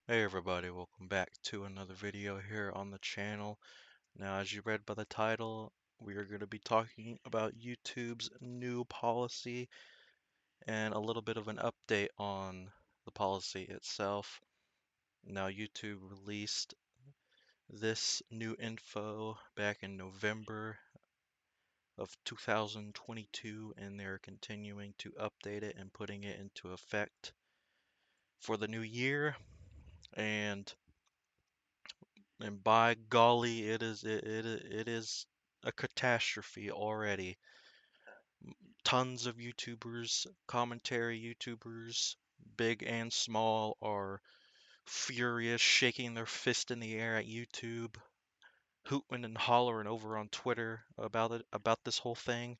Hey everybody, welcome back to another video here on the channel. Now, as you read by the title, we are going to be talking about YouTube's new policy and a little bit of an update on the policy itself. Now, YouTube released this new info back in November of 2022, and they're continuing to update it and putting it into effect for the new year. And by golly, it is a catastrophe already. Tons of YouTubers, commentary YouTubers, big and small, are furious, shaking their fist in the air at YouTube, hooting and hollering over on Twitter about this whole thing.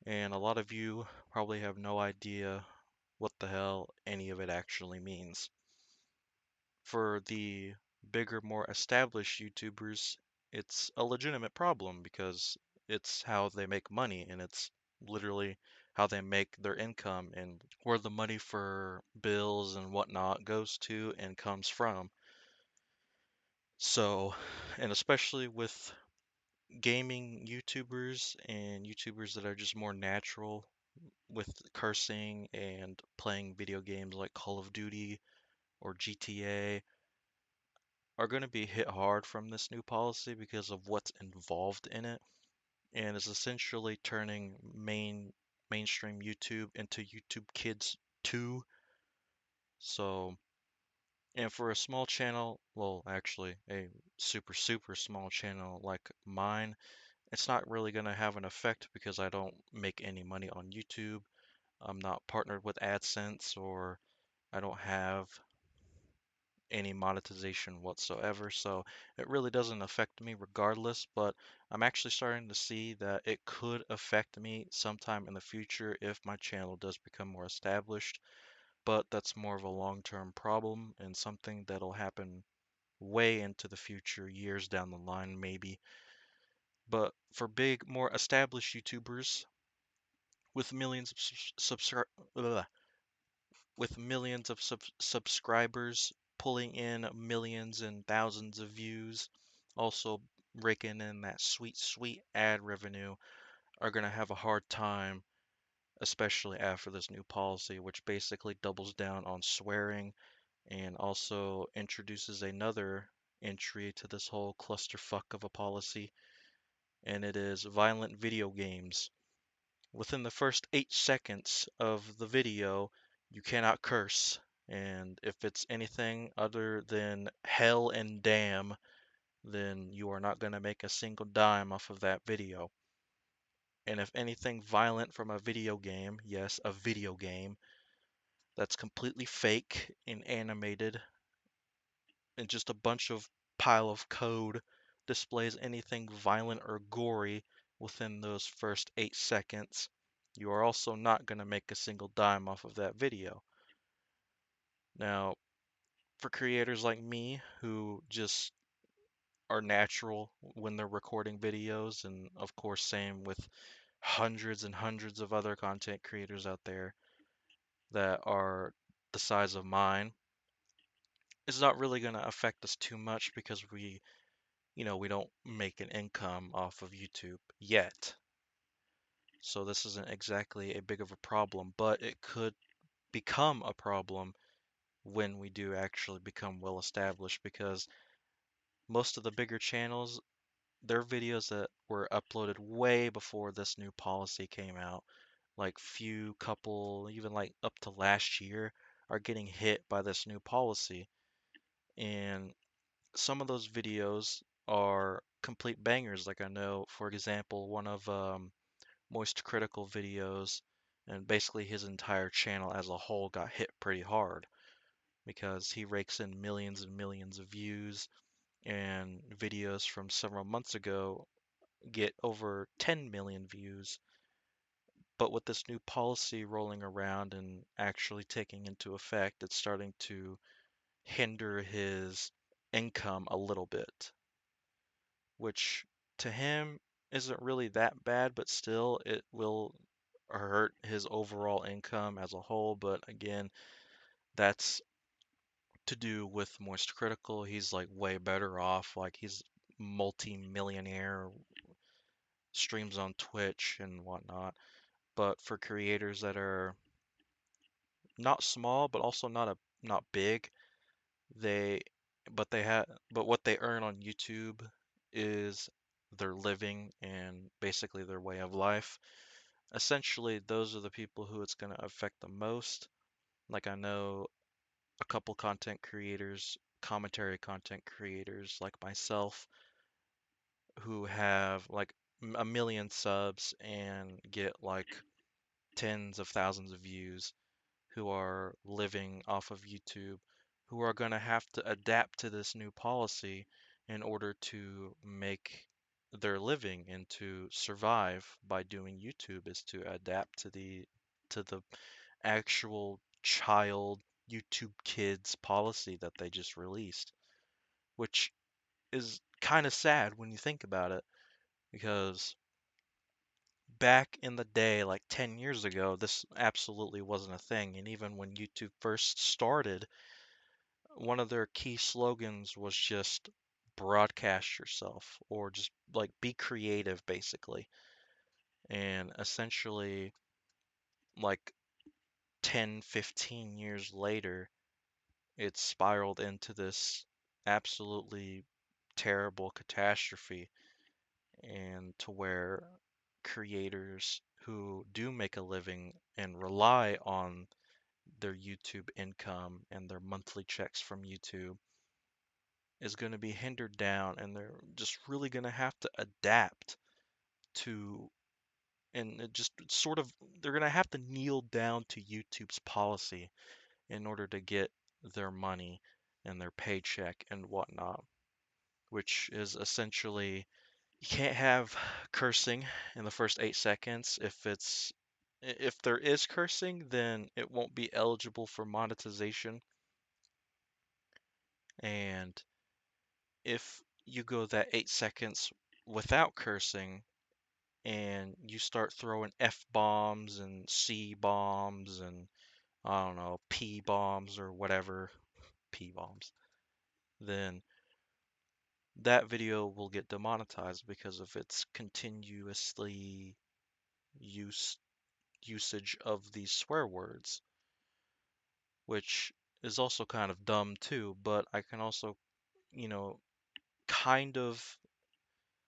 And a lot of you probably have no idea what the hell any of it actually means. For the bigger, more established YouTubers, it's a legitimate problem because it's how they make money and it's literally how they make their income and where the money for bills and whatnot goes to and comes from. So, and especially with gaming YouTubers and YouTubers that are just more natural with cursing and playing video games like Call of Duty or GTA, are going to be hit hard from this new policy because of what's involved in it, and is essentially turning mainstream YouTube into YouTube Kids 2. So, and for a small channel, well, actually a super small channel like mine, it's not really going to have an effect because I don't make any money on YouTube. I'm not partnered with AdSense, or I don't have any monetization whatsoever, so it really doesn't affect me regardless. But I'm actually starting to see that it could affect me sometime in the future if my channel does become more established, but that's more of a long-term problem and something that'll happen way into the future, years down the line maybe. But for big, more established YouTubers with millions of subscribers, pulling in millions and thousands of views, also raking in that sweet ad revenue, are going to have a hard time, especially after this new policy, which basically doubles down on swearing and also introduces another entry to this whole clusterfuck of a policy, and it is violent video games. Within the first 8 seconds of the video, you cannot curse. And if it's anything other than hell and damn, then you are not going to make a single dime off of that video. And if anything violent from a video game, yes, a video game, that's completely fake and animated and just a bunch of pile of code displays anything violent or gory within those first 8 seconds, you are also not going to make a single dime off of that video. Now, for creators like me who just are natural when they're recording videos, and of course, same with hundreds and hundreds of other content creators out there that are the size of mine, it's not really going to affect us too much because we don't make an income off of YouTube yet. So this isn't exactly a big of a problem, but it could become a problem when we do actually become well established, because most of the bigger channels, their videos that were uploaded way before this new policy came out, like few couple, even like up to last year, are getting hit by this new policy. And some of those videos are complete bangers. Like I know, for example, one of Moist Critical videos, and basically his entire channel as a whole got hit pretty hard because he rakes in millions and millions of views, and videos from several months ago get over 10 million views. But with this new policy rolling around and actually taking into effect, it's starting to hinder his income a little bit, which to him isn't really that bad, but still it will hurt his overall income as a whole. But again, that's to do with Moist Critical. He's like way better off. Like he's multi-millionaire, streams on Twitch and whatnot. But for creators that are not small, but also not big, they but what they earn on YouTube is their living and basically their way of life. Essentially, those are the people who it's going to affect the most. Like I know a couple content creators, commentary content creators like myself, who have like a million subs and get like tens of thousands of views, who are living off of YouTube, who are going to have to adapt to this new policy in order to make their living and to survive by doing YouTube, is to adapt to the actual child YouTube Kids policy that they just released, which is kind of sad when you think about it, because back in the day, like 10 years ago, this absolutely wasn't a thing. And even when YouTube first started, one of their key slogans was just broadcast yourself, or just like be creative, basically. And essentially, like 10, 15 years later, it spiraled into this absolutely terrible catastrophe, and to where creators who do make a living and rely on their YouTube income and their monthly checks from YouTube is going to be hindered down, and they're just really going to have to adapt to, and it just sort of, they're going to have to kneel down to YouTube's policy in order to get their money and their paycheck and whatnot, which is essentially, you can't have cursing in the first 8 seconds. If there is cursing, then it won't be eligible for monetization. And if you go that 8 seconds without cursing and you start throwing F bombs and C bombs and I don't know, P bombs or whatever, P bombs, then that video will get demonetized because of its continuously use usage of these swear words, which is also kind of dumb too, but I can also, you know, kind of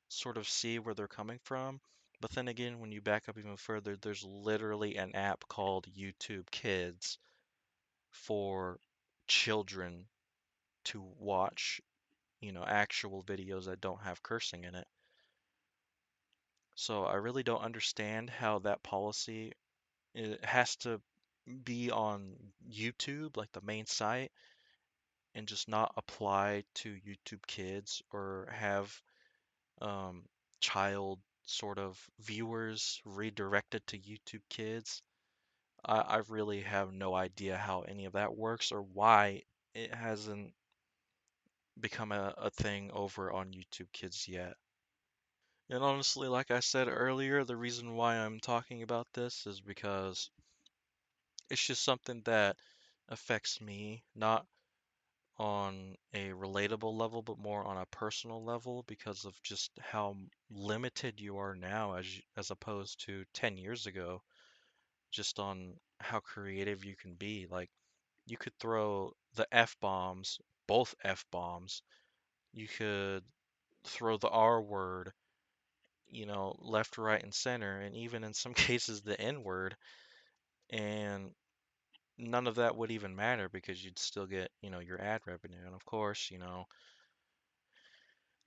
sort of see where they're coming from. But then again, when you back up even further, there's literally an app called YouTube Kids for children to watch, actual videos that don't have cursing in it. So I really don't understand how that policy, it has to be on YouTube, like the main site, and just not apply to YouTube Kids, or have um, child sort of viewers redirected to YouTube Kids. I really have no idea how any of that works, or why it hasn't become a thing over on YouTube Kids yet. And honestly, like I said earlier, the reason why I'm talking about this is because it's just something that affects me, not on a relatable level, but more on a personal level, because of just how limited you are now as opposed to 10 years ago, just on how creative you can be. Like, you could throw the F bombs, both F bombs. You could throw the R word, left, right, and center, and even in some cases the N word, and none of that would even matter because you'd still get, your ad revenue. And of course,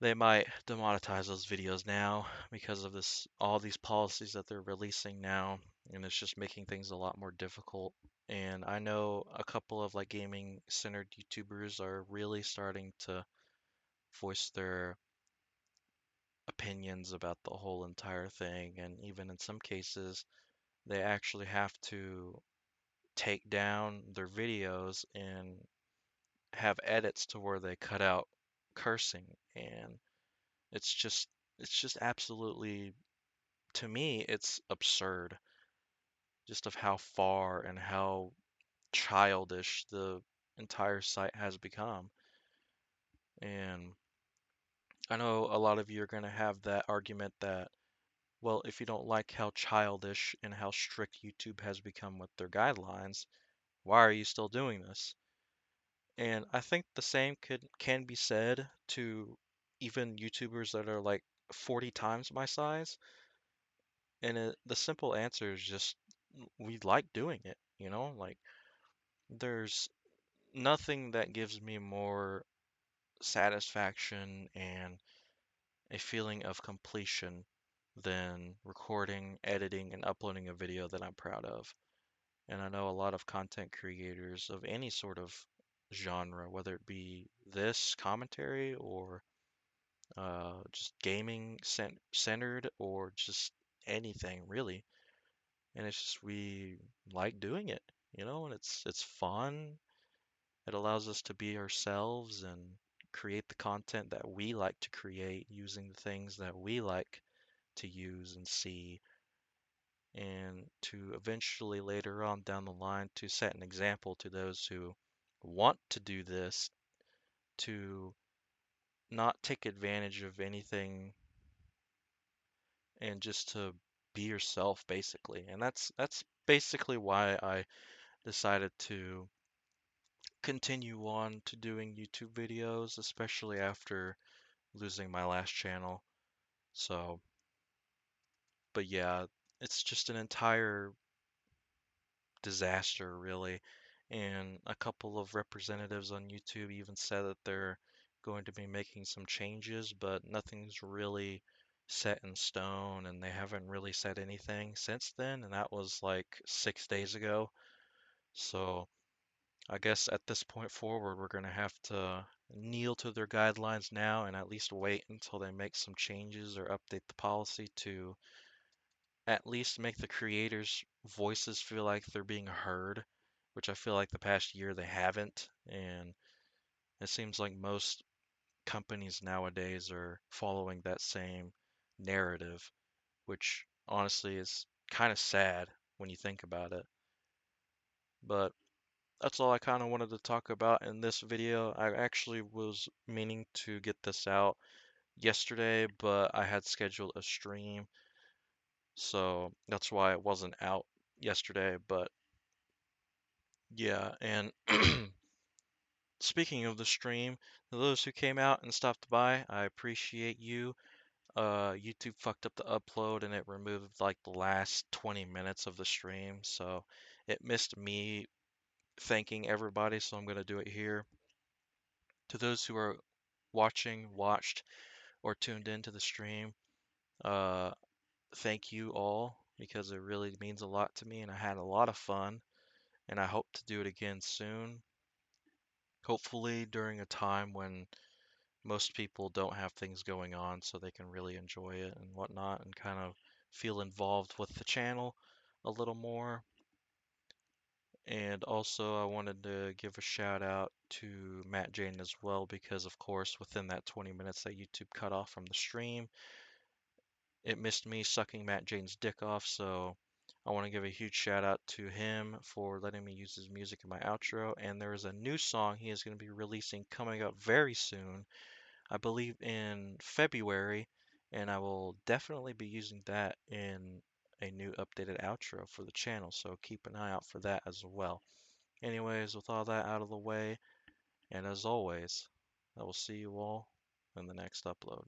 they might demonetize those videos now because of all these policies that they're releasing now, and it's just making things a lot more difficult. And I know a couple of like gaming centered YouTubers are really starting to voice their opinions about the whole entire thing, and even in some cases, they actually have to take down their videos and have edits to where they cut out cursing. And it's just it's just absolutely, to me, it's absurd, just of how far and how childish the entire site has become. And I know a lot of you are going to have that argument that, well, if you don't like how childish and how strict YouTube has become with their guidelines, why are you still doing this? And I think the same can be said to even YouTubers that are like 40 times my size. And the simple answer is just we like doing it, you know? Like there's nothing that gives me more satisfaction and a feeling of completion than recording, editing, and uploading a video that I'm proud of. And I know a lot of content creators of any sort of genre, whether it be this commentary or just gaming centered or just anything really. And it's just we like doing it, you know, and it's fun. It allows us to be ourselves and create the content that we like to create using the things that we like to use and see, and to eventually later on down the line to set an example to those who want to do this, to not take advantage of anything and just to be yourself basically. And that's basically why I decided to continue on to doing YouTube videos, especially after losing my last channel. So, but yeah, it's just an entire disaster, really. And a couple of representatives on YouTube even said that they're going to be making some changes, but nothing's really set in stone, and they haven't really said anything since then, and that was like 6 days ago. So I guess at this point forward, we're going to have to kneel to their guidelines now and at least wait until they make some changes or update the policy to at least make the creators' voices feel like they're being heard, which I feel like the past year they haven't. And it seems like most companies nowadays are following that same narrative, which honestly is kind of sad when you think about it. But that's all I kind of wanted to talk about in this video. I actually was meaning to get this out yesterday, but I had scheduled a stream, so that's why it wasn't out yesterday. But yeah, and speaking of the stream, to those who came out and stopped by, I appreciate you. YouTube fucked up the upload and it removed like the last 20 minutes of the stream, so it missed me thanking everybody, so I'm gonna do it here. To those who are watched, or tuned into the stream, uh, thank you all because it really means a lot to me and I had a lot of fun and I hope to do it again soon. Hopefully during a time when most people don't have things going on so they can really enjoy it and whatnot and kind of feel involved with the channel a little more. And also, I wanted to give a shout out to Matt Jadon as well because, of course, within that 20 minutes that YouTube cut off from the stream, it missed me sucking Matt Jadon's dick off. So I want to give a huge shout out to him for letting me use his music in my outro. And there is a new song he is going to be releasing coming up very soon, I believe in February, and I will definitely be using that in a new updated outro for the channel, so keep an eye out for that as well. Anyways, with all that out of the way, and as always, I will see you all in the next upload.